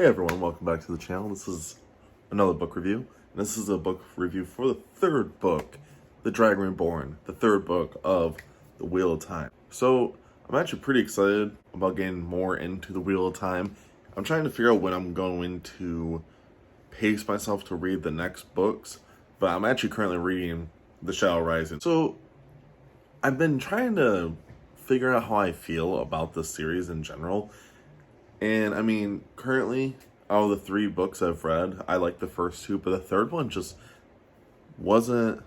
Hey everyone, welcome back to the channel. This is another book review. And this is a book review for the third book, The Dragon Reborn, the third book of The Wheel of Time. So I'm actually pretty excited about getting more into The Wheel of Time. I'm trying to figure out when I'm going to pace myself to read the next books, but I'm actually currently reading The Shadow Rising. So I've been trying to figure out how I feel about this series in general. And I mean, currently, out of the 3 books I've read, I like the first 2, but the third one just wasn't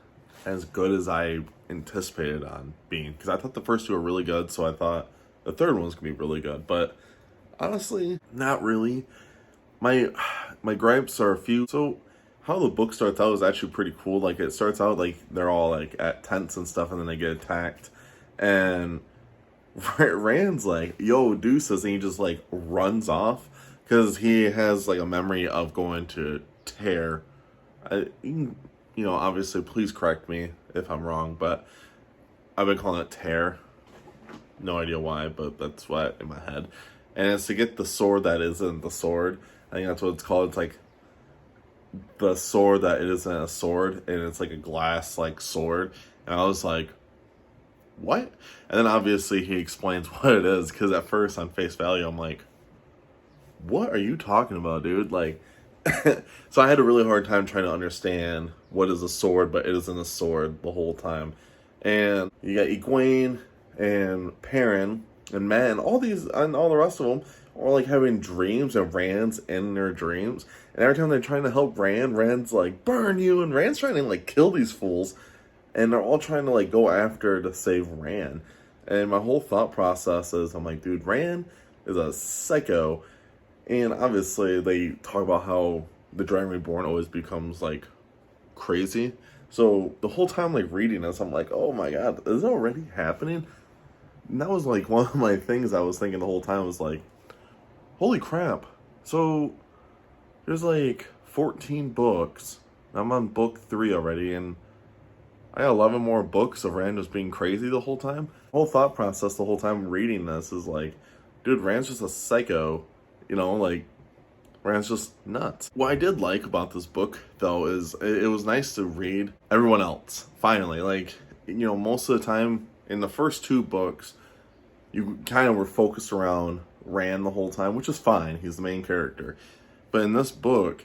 as good as I anticipated on being. Because I thought the first 2 were really good, so I thought the third one was going to be really good. But honestly, not really. My gripes are a few. So how the book starts out is actually pretty cool. Like, it starts out like they're all like at tents and stuff, and then they get attacked. And Rand's like, yo, deuces, and he just like runs off because he has like a memory of going to Tear. Obviously, please correct me if I'm wrong, but I've been calling it Tear. No idea why, but that's what in my head. And it's to get the sword that isn't the sword. I think that's what it's called. It's like the sword that it isn't a sword, and it's like a glass like sword. And I was like, what? And then obviously he explains what it is, because at first on face value I'm like, what are you talking about, dude? Like, so I had a really hard time trying to understand what is a sword, but it isn't a sword the whole time. And you got Egwene and Perrin and Matt and all these and all the rest of them are like having dreams, and Rand's in their dreams, and every time they're trying to help Rand's like, burn you, and Rand's trying to like kill these fools. And they're all trying to, like, go after to save Rand. And my whole thought process is, I'm like, dude, Rand is a psycho. And obviously, they talk about how the Dragon Reborn always becomes, like, crazy. So the whole time, like, reading this, I'm like, oh my god, is it already happening? And that was, like, one of my things I was thinking the whole time was, like, holy crap. So there's, like, 14 books. I'm on book 3 already, and I got 11 more books of Rand just being crazy the whole time. The whole thought process the whole time reading this is like, dude, Rand's just a psycho. Like, Rand's just nuts. What I did like about this book, though, is it was nice to read everyone else, finally. Like, most of the time in the first 2 books, you kind of were focused around Rand the whole time, which is fine. He's the main character. But in this book,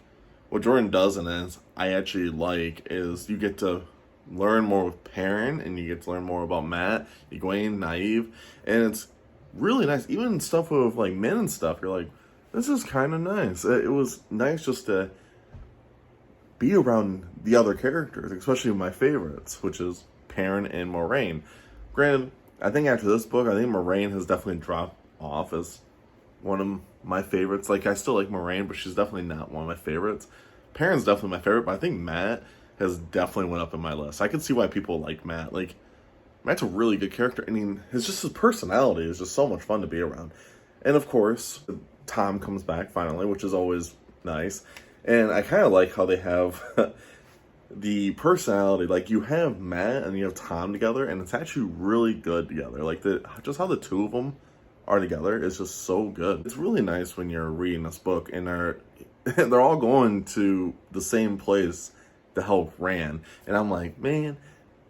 what Jordan does in it, I actually like, is you get to learn more with Perrin, and you get to learn more about Matt, Egwene, Nynaeve, and it's really nice. Even stuff with like men and stuff, you're like, this is kind of nice. It was nice just to be around the other characters, especially my favorites, which is Perrin and Moiraine. Granted, I think after this book, I think Moiraine has definitely dropped off as one of my favorites. Like, I still like Moiraine, but she's definitely not one of my favorites. Perrin's definitely my favorite, but I think Matt has definitely went up in my list. I can see why people like Matt. Like, Matt's a really good character. I mean, his personality is just so much fun to be around. And of course, Tom comes back finally, which is always nice. And I kind of like how they have the personality. Like, you have Matt and you have Tom together, and it's actually really good together. Like, just how the 2 of them are together is just so good. It's really nice when you're reading this book and they're all going to the same place to help Rand. And I'm like, man,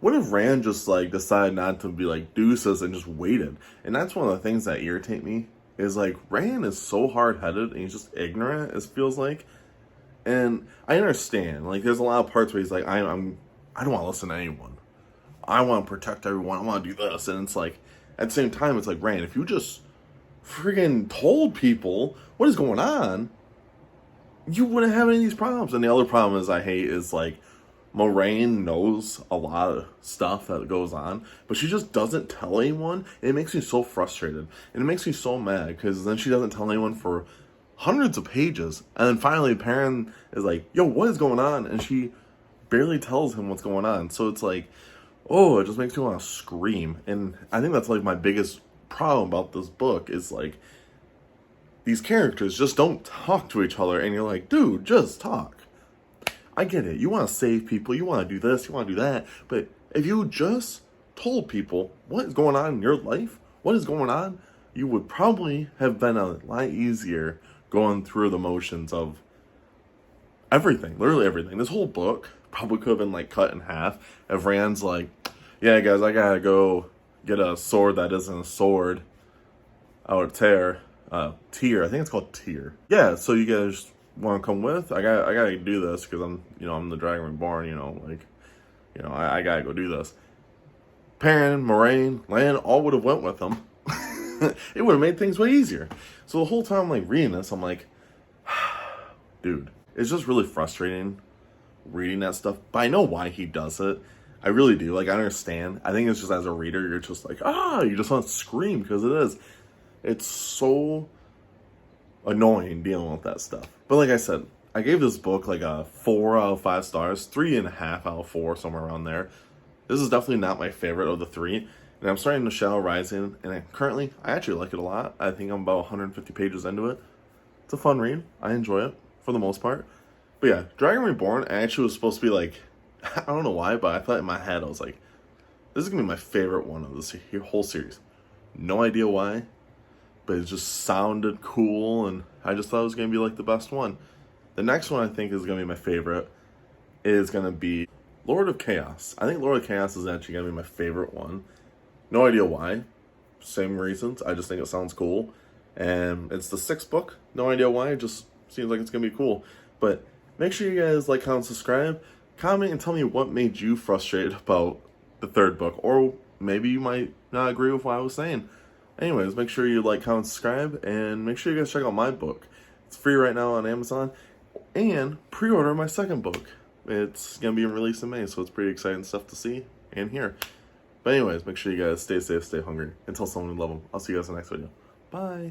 what if Rand just like decided not to be like deuces and just waited? And that's one of the things that irritate me, is like, Rand is so hard-headed and he's just ignorant, it feels like. And I understand, like, there's a lot of parts where he's like, I don't want to listen to anyone, I want to protect everyone, I want to do this. And it's like, at the same time, it's like, Rand, if you just friggin' told people what is going on, you wouldn't have any of these problems. And the other problem I hate is, like, Moiraine knows a lot of stuff that goes on, but she just doesn't tell anyone. And it makes me so frustrated. And it makes me so mad, because then she doesn't tell anyone for hundreds of pages. And then finally, Perrin is like, yo, what is going on? And she barely tells him what's going on. So it's like, oh, it just makes me want to scream. And I think that's, like, my biggest problem about this book is, like, these characters just don't talk to each other, and you're like, dude, just talk. I get it. You want to save people, you want to do this, you want to do that, but if you just told people what is going on in your life, what is going on, you would probably have been a lot easier going through the motions of everything, literally everything. This whole book probably could have been like cut in half if Rand's like, yeah, guys, I gotta go get a sword that isn't a sword out of Tier. I think it's called Tier. Yeah, so you guys want to come with? I gotta do this because I'm the Dragon Reborn. I gotta go do this. Perrin, Moraine, Lan all would have went with them. It would have made things way easier. So the whole time I'm like reading this, I'm like, dude, it's just really frustrating reading that stuff. But I know why he does it. I really do. Like, I understand. I think it's just as a reader, you're just like, you just want to scream because it is. It's so annoying dealing with that stuff. But like I said, I gave this book like a 4 out of 5 stars, 3.5 out of 4, somewhere around there. This is definitely not my favorite of the 3. And I'm starting to Shadow Rising, and I actually like it a lot. I think I'm about 150 pages into it. It's a fun read. I enjoy it, for the most part. But yeah, Dragon Reborn actually was supposed to be like, I don't know why, but I thought in my head, I was like, this is going to be my favorite one of this whole series. No idea why, but it just sounded cool, and I just thought it was going to be like the best one. The next one I think is going to be my favorite is going to be Lord of Chaos. I think Lord of Chaos is actually going to be my favorite one. No idea why. Same reasons. I just think it sounds cool. And it's the 6th book. No idea why. It just seems like it's going to be cool. But make sure you guys like, comment, subscribe. Comment and tell me what made you frustrated about the 3rd book. Or maybe you might not agree with what I was saying. Anyways, make sure you like, comment, subscribe. And make sure you guys check out my book. It's free right now on Amazon. And pre-order my 2nd book. It's going to be released in May. So it's pretty exciting stuff to see and hear. But anyways, make sure you guys stay safe, stay hungry, and tell someone you love them. I'll see you guys in the next video. Bye.